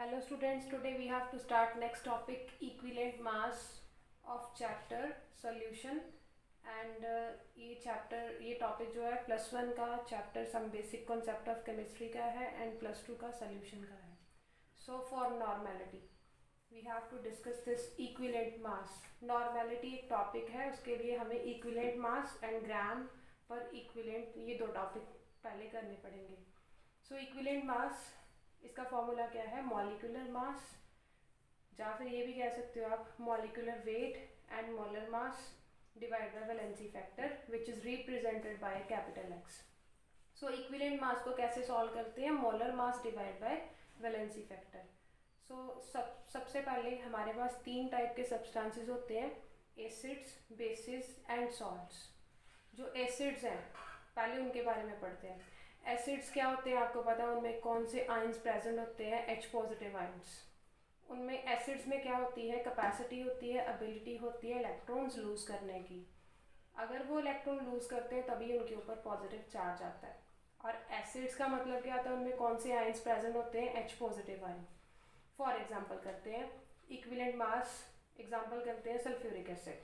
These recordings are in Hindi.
Hello students, today we have to start next topic equivalent mass of chapter solution and ये टॉपिक जो है +1 का chapter some basic concept of chemistry का है एंड +2 का सोल्यूशन का है. So for normality we have to discuss this equivalent mass. नॉर्मेलिटी एक टॉपिक है, उसके लिए हमें इक्विवेलेंट मास एंड ग्राम पर इक्विवेलेंट ये दो टॉपिक पहले करने पड़ेंगे. सो इक्विवेलेंट मास इसका फॉर्मूला क्या है? मॉलिक्यूलर मास, या फिर ये भी कह सकते हो आप molecular weight and molar mass divide by valency factor which is represented by capital X. So equivalent mass को कैसे सॉल्व करते हैं? Molar mass divide by valency factor. So सबसे पहले हमारे पास तीन टाइप के सब्सटेंसेस होते हैं, एसिड्स, बेसिस एंड सॉल्ट्स. जो एसिड्स हैं पहले उनके बारे में पढ़ते हैं. एसिड्स क्या होते हैं आपको पता है, उनमें कौन से आयंस प्रेजेंट होते हैं? H positive ions. उनमें एसिड्स में क्या होती है? कैपेसिटी होती है, एबिलिटी होती है इलेक्ट्रॉन्स लूज करने की. अगर वो इलेक्ट्रॉन लूज करते हैं तभी उनके ऊपर पॉजिटिव चार्ज आता है. और एसिड्स का मतलब क्या होता है? उनमें कौन से आयंस प्रेजेंट होते हैं? H positive ion. For example करते हैं इक्विवेलेंट मास, एग्जाम्पल करते हैं sulphuric acid.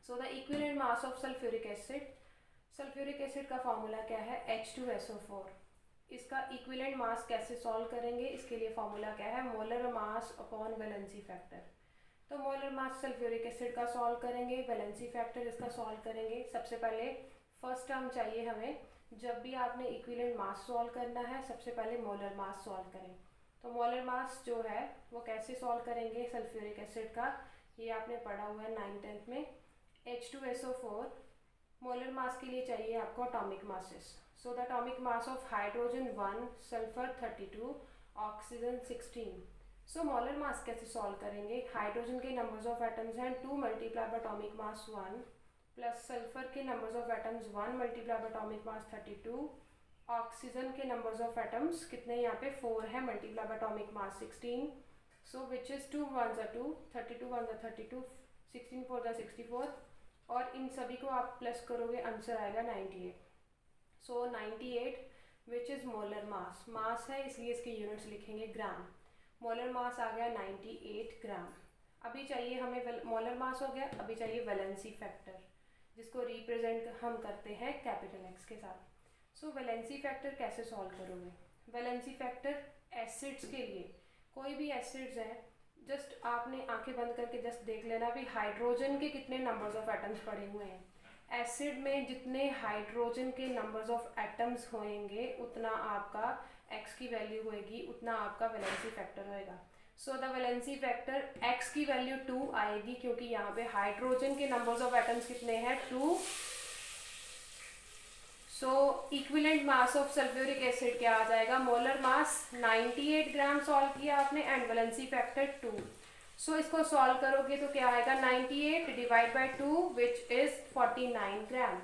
So the equivalent mass of sulphuric acid, sulphuric acid का फॉर्मूला क्या है? H2SO4. इसका इक्विवेलेंट मास कैसे सॉल्व करेंगे? इसके लिए फॉर्मूला क्या है? Molar mass upon valency factor. तो मोलर मास सल्फ्यूरिक एसिड का सॉल्व करेंगे, वैलेंसी फैक्टर इसका सॉल्व करेंगे. सबसे पहले फर्स्ट टर्म चाहिए हमें. जब भी आपने इक्विवेलेंट मास सॉल्व करना है सबसे पहले मोलर मास सॉल्व करें. तो मोलर मास जो है वो कैसे सॉल्व करेंगे सल्फ्यूरिक एसिड का, ये आपने पढ़ा हुआ है 9th-10th में. H2SO4 मोलर मास के लिए चाहिए आपको atomic masses. So the atomic mass of hydrogen 1, sulphur 32, oxygen 16. So molar mass कैसे सॉल्व करेंगे? हाइड्रोजन के नंबर्स ऑफ एटम्स हैं 2 multiply by atomic mass 1 plus sulphur के numbers of atoms 1 multiply by atomic mass 32. Oxygen के नंबर्स ऑफ एटम्स कितने यहाँ पे 4 है multiply by atomic mass 16. So which is 2 1 2, 32 1 32, 16 4 64 और इन सभी को आप प्लस करोगे आंसर आएगा 98. सो 98 विच इज़ मोलर मास. मास है इसलिए इसके यूनिट्स लिखेंगे ग्राम. मोलर मास आ गया 98 ग्राम. अभी चाहिए हमें मोलर मास हो गया, अभी चाहिए वैलेंसी फैक्टर जिसको रिप्रेजेंट हम करते हैं कैपिटल एक्स के साथ. सो वैलेंसी फैक्टर कैसे सॉल्व करोगे? वैलेंसी फैक्टर एसिड्स के लिए, कोई भी एसिड्स हैं, जस्ट आपने आंखें बंद करके जस्ट देख लेना भी हाइड्रोजन के कितने नंबर्स ऑफ एटम्स पड़े हुए हैं. एसिड में जितने हाइड्रोजन के नंबर्स ऑफ एटम्स होंगे उतना आपका x की वैल्यू होएगी, उतना आपका वैलेंसी फैक्टर होएगा. सो द वैलेंसी फैक्टर x की वैल्यू 2 आएगी क्योंकि यहाँ पे हाइड्रोजन के नंबर्स ऑफ एटम्स कितने हैं? 2. So equivalent mass of sulphuric acid क्या आ जाएगा? मोलर मास 98 ग्राम सॉल्व किया आपने एंड वैलेंसी फैक्टर 2. सो इसको सॉल्व करोगे तो क्या आएगा? 98 divide by 2 which is 49 gram.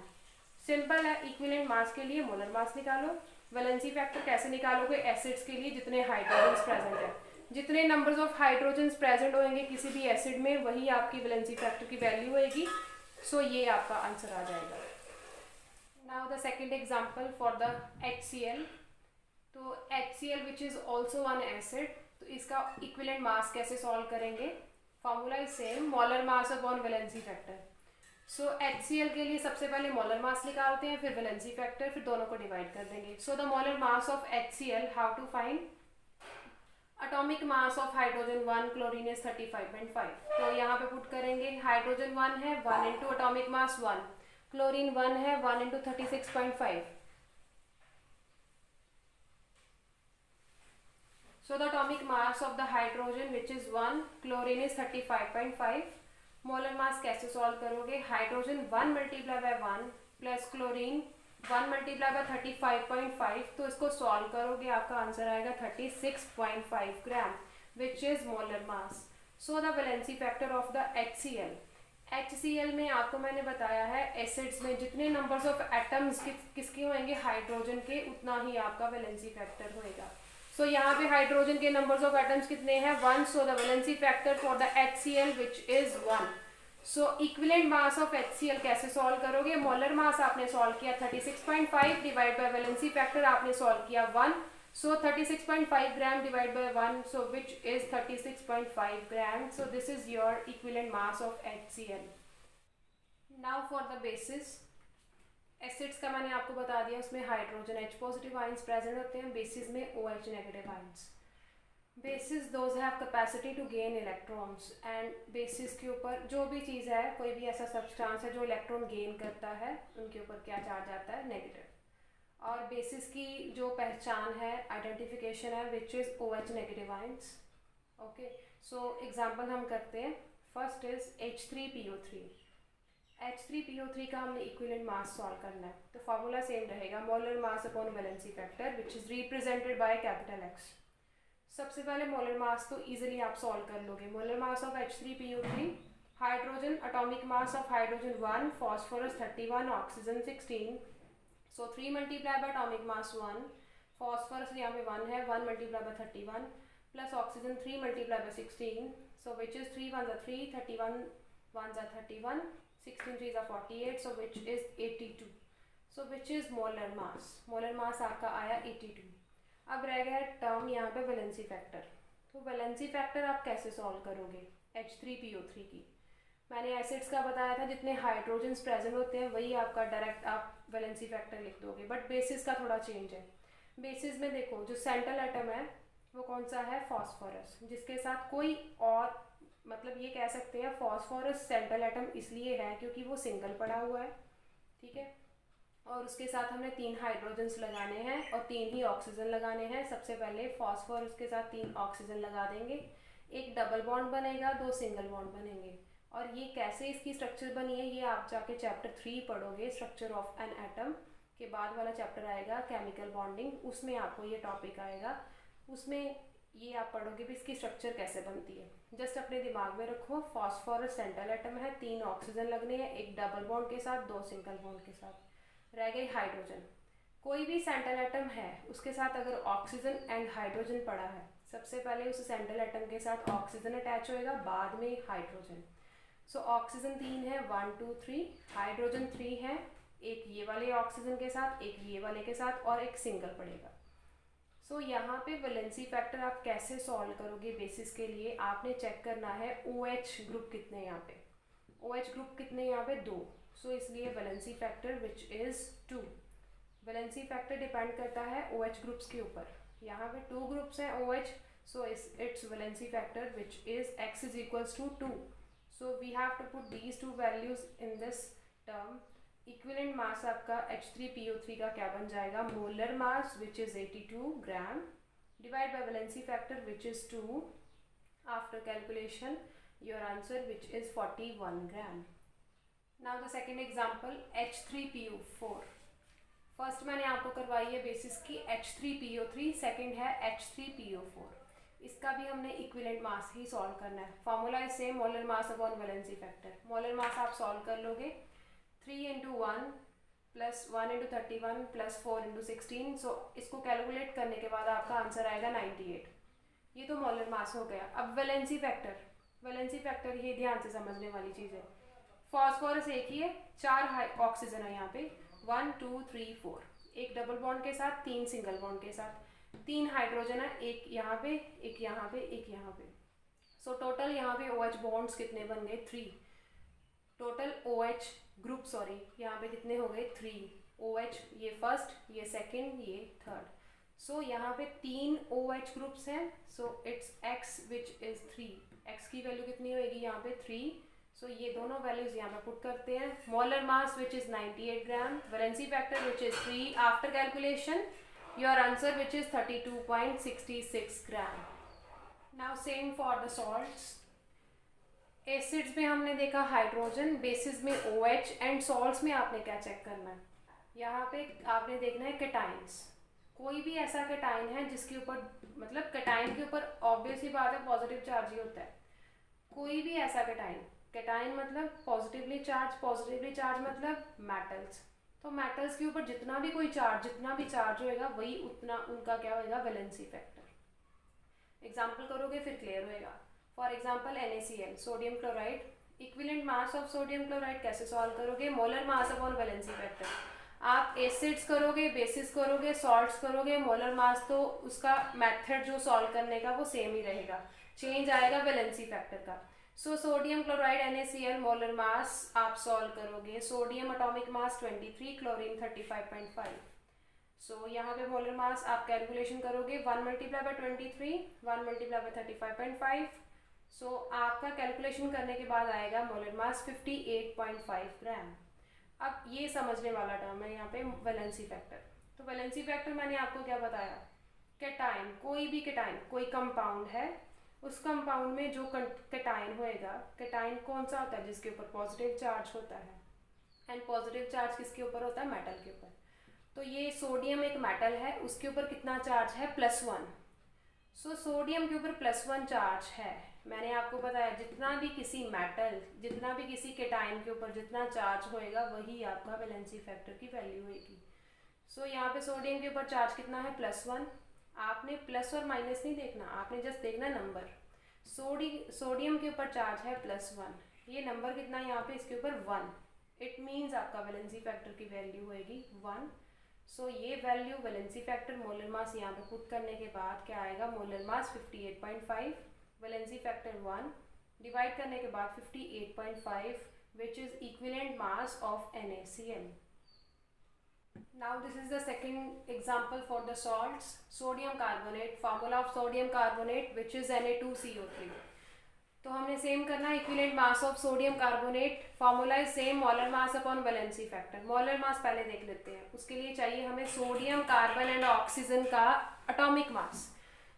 Simple है. इक्विवेलेंट मास के लिए मोलर मास निकालो. वैलेंसी फैक्टर कैसे निकालोगे? एसिड्स के लिए जितने हाइड्रोजन प्रेजेंट है, जितने नंबर्स ऑफ हाइड्रोजन प्रेजेंट होंगे किसी भी एसिड में वही आपकी वैलेंसी फैक्टर की वैल्यू होएगी. सो ये आपका आंसर आ जाएगा. Now the second example for the HCl. तो HCl which is also one acid, तो इसका इक्विवेलेंट मास कैसे सॉल्व करेंगे? Formula is same, molar mass upon valency factor. So HCl के लिए सबसे पहले मोलर मास निकालते हैं, फिर वैलेंसी फैक्टर, फिर दोनों को डिवाइड कर देंगे. So the molar mass of HCl, how to find? Atomic mass of hydrogen 1, chlorine is 35.5. तो यहाँ पे पुट करेंगे. हाइड्रोजन 1 है 1 इंटू एटॉमिक मास 1, क्लोरीन 1 है 1 into 36.5. So the atomic mass of the hydrogen which is 1, chlorine is 35.5. Molar mass कैसे सॉल्व करोगे? Hydrogen 1 multiply by 1 plus chlorine 1 multiply by 35.5. तो इसको सॉल्व करोगे आपका आंसर आएगा 36.5 gram which is molar mass. So the valency factor of the HCl. HCl में आपको मैंने बताया है एसिड्स में जितने नंबर्स ऑफ एटम्स किसके होंगे? हाइड्रोजन के, उतना ही आपका वैलेंसी फैक्टर होएगा. सो यहाँ पे हाइड्रोजन के नंबर्स ऑफ एटम्स कितने हैं? 1. सो the valency factor for the HCl which is 1. So equivalent mass of HCl कैसे सॉल्व करोगे? मोलर मास आपने सॉल्व किया 36.5 डिवाइड बाय वैलेंसी फैक्टर आपने सॉल्व किया 1. So 36.5 gram divided by 1, so which is 36.5 gram. So this is your equivalent mass of HCl. Now for the bases. Acids का मैंने आपको बता दिया, उसमें hydrogen H positive ions present होते हैं, बेसिस में OH negative ions. Bases those have capacity to gain electrons, and bases के ऊपर जो भी चीज़ है, कोई भी ऐसा सब्सटेंस है जो इलेक्ट्रॉन गेन करता है, उनके ऊपर क्या चार्ज आता है? नेगेटिव. और बेसिस की जो पहचान है, आइडेंटिफिकेशन है, which is OH negative ions. Okay, so example हम करते हैं. First is H3PO3. H3PO3 का हमने इक्विवेलेंट मास सॉल्व करना है, तो फार्मूला सेम रहेगा, molar mass upon valency factor which is represented by capital X. सबसे पहले मोलर मास तो इजीली आप सॉल्व कर लोगे. Molar mass of H3PO3, hydrogen, atomic mass of hydrogen 1, phosphorus 31, oxygen 16. So 3 multiply by atomic mass 1, phosphorus यहाँ पे 1 है, 1 multiply bye 31 plus oxygen 3 multiply by 16. So which is 3 1 3, 31 1 31, 16 3 48, so which is 82. so which is molar mass. molar mass आपका आया 82. अब रह गया टर्म यहाँ पे वैलेंसी फैक्टर. तो वैलेंसी फैक्टर आप कैसे सॉल्व करोगे H3PO3 की? मैंने एसिड्स का बताया था, जितने हाइड्रोजन्स प्रेजेंट होते हैं वही आपका डायरेक्ट आप वैलेंसी फैक्टर लिख दोगे, बट बेसिस का थोड़ा चेंज है. बेसिस में देखो, जो सेंट्रल एटम है वो कौन सा है? फॉस्फोरस, जिसके साथ कोई और, मतलब ये कह सकते हैं फॉस्फोरस सेंट्रल एटम इसलिए है क्योंकि वो सिंगल पड़ा हुआ है, ठीक है. और उसके साथ हमने 3 हाइड्रोजन्स लगाने हैं और 3 ही ऑक्सीजन लगाने हैं. सबसे पहले फॉस्फोरस के साथ 3 ऑक्सीजन लगा देंगे, एक डबल बॉन्ड बनेगा, 2 सिंगल बॉन्ड बनेंगे. और ये कैसे इसकी स्ट्रक्चर बनी है ये आप जाके चैप्टर 3 पढ़ोगे, स्ट्रक्चर ऑफ एन एटम के बाद वाला चैप्टर आएगा केमिकल बॉन्डिंग, उसमें आपको ये टॉपिक आएगा. उसमें ये आप पढ़ोगे भी इसकी स्ट्रक्चर कैसे बनती है. जस्ट अपने दिमाग में रखो, फॉस्फोरस सेंट्रल एटम है, 3 ऑक्सीजन लगने हैं, एक डबल बॉन्ड के साथ, 2 सिंगल बॉन्ड के साथ. रह गई हाइड्रोजन. कोई भी सेंट्रल एटम है, उसके साथ अगर ऑक्सीजन एंड हाइड्रोजन पड़ा है, सबसे पहले उस सेंट्रल एटम के साथ ऑक्सीजन अटैच होएगा, बाद में हाइड्रोजन. सो ऑक्सीजन 3 है, 1 2 3, हाइड्रोजन 3 है, एक ये वाले ऑक्सीजन के साथ, एक ये वाले के साथ, और एक सिंगल पड़ेगा. सो यहाँ पे वैलेंसी फैक्टर आप कैसे सॉल्व करोगे बेसिस के लिए? आपने चेक करना है OH ग्रुप कितने यहाँ पे, OH ग्रुप कितने यहाँ पे? 2. सो इसलिए valency factor which is 2. Valency factor depend करता है OH ग्रुप्स के ऊपर. यहाँ पे 2 ग्रुप्स हैं OH, so it's valency factor which is X is equals to 2. So we have to put these 2 values in this term. Equivalent mass आपका H3PO3 का क्या बन जाएगा? Molar mass which is 82 gram divide by valency factor which is 2. After calculation your answer which is 41 gram. Now the second example H3PO4. First मैंने आपको करवाई है बेसिस की H3PO3, सेकेंड है H3PO4. इसका भी हमने इक्विवेलेंट मास ही सॉल्व करना है. Formula is same, molar mass upon valency factor. Molar mass आप सॉल्व कर लोगे, 3 into 1 plus 1 into 31 plus 4 into 16. सो इसको कैलकुलेट करने के बाद आपका आंसर आएगा 98. ये तो मोलर मास हो गया. अब वैलेंसी फैक्टर, वैलेंसी फैक्टर ये ध्यान से समझने वाली चीज़ है. फॉस्फोरस एक ही है, 4 ऑक्सीजन है यहाँ पे, 1 2 3 4, एक डबल बॉन्ड के साथ, 3 सिंगल बॉन्ड के साथ, 3 हाइड्रोजन है, एक यहाँ पे, एक यहाँ पे, एक यहाँ पे. सो टोटल यहाँ पे OH बॉन्ड्स कितने बन गए? 3. टोटल OH ग्रुप, सॉरी, यहाँ पे कितने हो गए? 3. OH ये फर्स्ट, ये सेकंड, ये थर्ड. सो यहाँ पे 3 OH ग्रुप्स हैं. So it's X which is 3. X की वैल्यू कितनी होगी यहाँ पे? 3. सो ये दोनों वैल्यूज यहाँ पे पुट करते हैं. Molar mass which is 98 gram, valency factor which is 3. After calculation your answer which is 32.66 gram. Now same for the salts. Acids में हमने देखा हाइड्रोजन, बेसिस में OH, एंड सॉल्ट्स में आपने क्या चेक करना है? यहाँ पे आपने देखना है कैटाइंस. कोई भी ऐसा कैटाइन है जिसके ऊपर, मतलब कैटाइन के ऊपर ऑब्वियस ही बात है पॉजिटिव चार्ज ही होता है. कोई भी ऐसा कैटाइन, कैटाइन मतलब पॉजिटिवली चार्ज मतलब मेटल्स. तो मेटल्स के ऊपर जितना भी चार्ज होएगा वही उतना उनका क्या होएगा? Valency factor. एग्जाम्पल करोगे फिर क्लियर होएगा. For example NaCl, sodium chloride. Equivalent mass of sodium chloride कैसे सॉल्व करोगे? Molar mass upon valency factor. आप एसिड्स करोगे, बेसिस करोगे, सॉल्ट्स करोगे, मोलर मास तो उसका मेथड जो सॉल्व करने का वो सेम ही रहेगा, चेंज आएगा वैलेंसी फैक्टर का। So sodium chloride NaCl molar mass आप सॉल्व करोगे, सोडियम एटॉमिक मास 23, क्लोरीन 35.5। सो यहाँ पे मोलर मास आप कैलकुलेशन करोगे 1 मल्टीप्लाई बाय 23, 1 मल्टीप्लाई बाय 35.5। सो आपका कैलकुलेशन करने के बाद आएगा मोलर मास 58.5 ग्राम। अब ये समझने वाला टर्म है यहाँ पे वैलेंसी फैक्टर। तो वैलेंसी फैक्टर मैंने आपको क्या बताया, कैटाइन, कोई भी कैटाइन, कोई कंपाउंड है, उस कंपाउंड में जो कैटाइन होएगा, कैटाइन कौन सा होता है, जिसके ऊपर पॉजिटिव चार्ज होता है, एंड पॉजिटिव चार्ज किसके ऊपर होता है, मेटल के ऊपर। तो ये सोडियम एक मेटल है, उसके ऊपर कितना चार्ज है, +1। सो सोडियम के ऊपर +1 चार्ज है। मैंने आपको बताया जितना भी किसी मेटल, जितना भी किसी कैटाइन के ऊपर जितना चार्ज होएगा वही आपका वैलेंसी फैक्टर की वैल्यू होएगी। सो यहाँ पे सोडियम के ऊपर चार्ज कितना है, +1। आपने प्लस और माइनस नहीं देखना, आपने जस्ट देखना नंबर। सोडियम के ऊपर चार्ज है +1, ये नंबर कितना है यहाँ पे, इसके ऊपर 1। इट मीन्स आपका वैलेंसी फैक्टर की वैल्यू होएगी 1। सो ये value valency factor molar mass यहाँ पे पुट करने के बाद क्या आएगा, molar mass 58.5, valency factor 1 divide करने के बाद 58.5 which is equivalent mass of NaCl। Now this is the second example for the salts. Sodium carbonate, formula of sodium carbonate which is Na2CO3। तो हमने सेम करना है, equivalent mass of sodium carbonate, formula is same, molar mass upon valency factor. Molar mass पहले देख लेते हैं, उसके लिए चाहिए हमें सोडियम, कार्बन एंड ऑक्सीजन का atomic mass.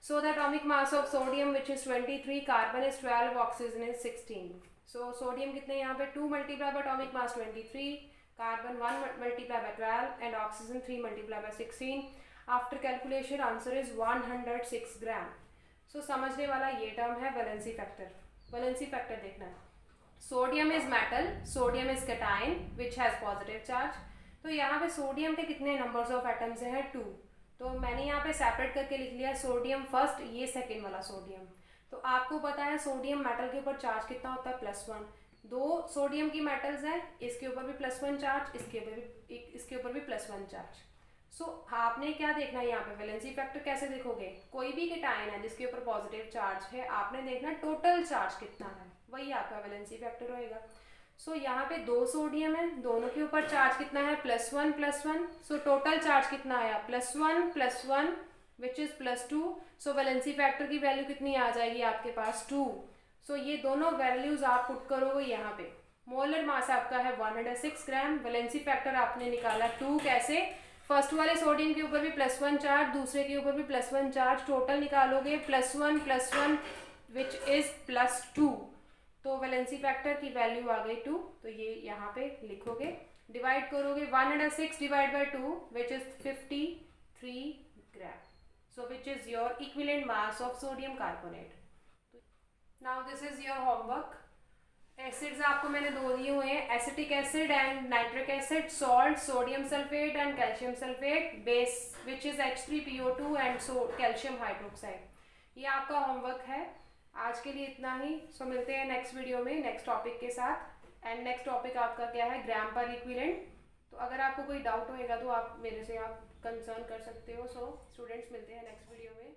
So the atomic mass of sodium which is 23, carbon is 12, oxygen is 16। So sodium कितने यहाँ पे 2 multiply by atomic mass 23, carbon 1 multiply bye 12 and oxygen 3 multiply by 16। After calculation answer is 106 ग्राम। सो समझने वाला ये टर्म है वैलेंसी फैक्टर। वैलेंसी फैक्टर देखना है, sodium is metal, sodium is cation which has positive charge. तो यहाँ पे सोडियम के कितने नंबर्स ऑफ एटम्स हैं, 2। तो मैंने यहाँ पे सेपरेट करके लिख लिया, सोडियम फर्स्ट, ये सेकेंड वाला सोडियम। तो आपको पता है सोडियम मेटल के ऊपर चार्ज कितना होता है, +1। 2 सोडियम की मेटल्स हैं, इसके ऊपर भी +1 चार्ज, इसके ऊपर भी +1 चार्ज। सो आपने क्या देखना है यहाँ पे, वैलेंसी फैक्टर कैसे देखोगे, कोई भी कैटाइन है जिसके ऊपर पॉजिटिव चार्ज है, आपने देखना टोटल चार्ज कितना है, वही आपका वैलेंसी फैक्टर होएगा। सो यहाँ पे 2 सोडियम है, दोनों के ऊपर चार्ज कितना है, +1 +1। सो टोटल चार्ज कितना आया, +1 +1 विच इज +2। सो वैलेंसी फैक्टर की वैल्यू कितनी आ जाएगी आपके पास, 2। सो ये दोनों वैल्यूज आप पुट करोगे यहाँ पे। मोलर मास आपका है 106 ग्राम, वैलेंसी फैक्टर आपने निकाला 2। कैसे, फर्स्ट वाले सोडियम के ऊपर भी +1 चार्ज, दूसरे के ऊपर भी +1 चार्ज, टोटल निकालोगे +1 +1 विच इज +2। तो वैलेंसी फैक्टर की वैल्यू आ गई 2। तो ये यहाँ पे लिखोगे, डिवाइड करोगे 106 divide by 2 which is 53 gram. So which is your equivalent mass of sodium carbonate. Now this is your homework. Acids आपको मैंने 2 दिए हुए हैं, acetic acid and nitric acid, salt, sodium sulphate and calcium sulphate, base which is H3PO2 and calcium hydroxide. ये आपका होमवर्क है। आज के लिए इतना ही। सो मिलते हैं नेक्स्ट वीडियो में नेक्स्ट टॉपिक के साथ। एंड नेक्स्ट टॉपिक आपका क्या है, ग्राम पर इक्विवेलेंट। तो अगर आपको कोई डाउट होएगा तो आप मेरे से आप कंसर्न कर सकते हो। सो स्टूडेंट्स मिलते हैं नेक्स्ट वीडियो में।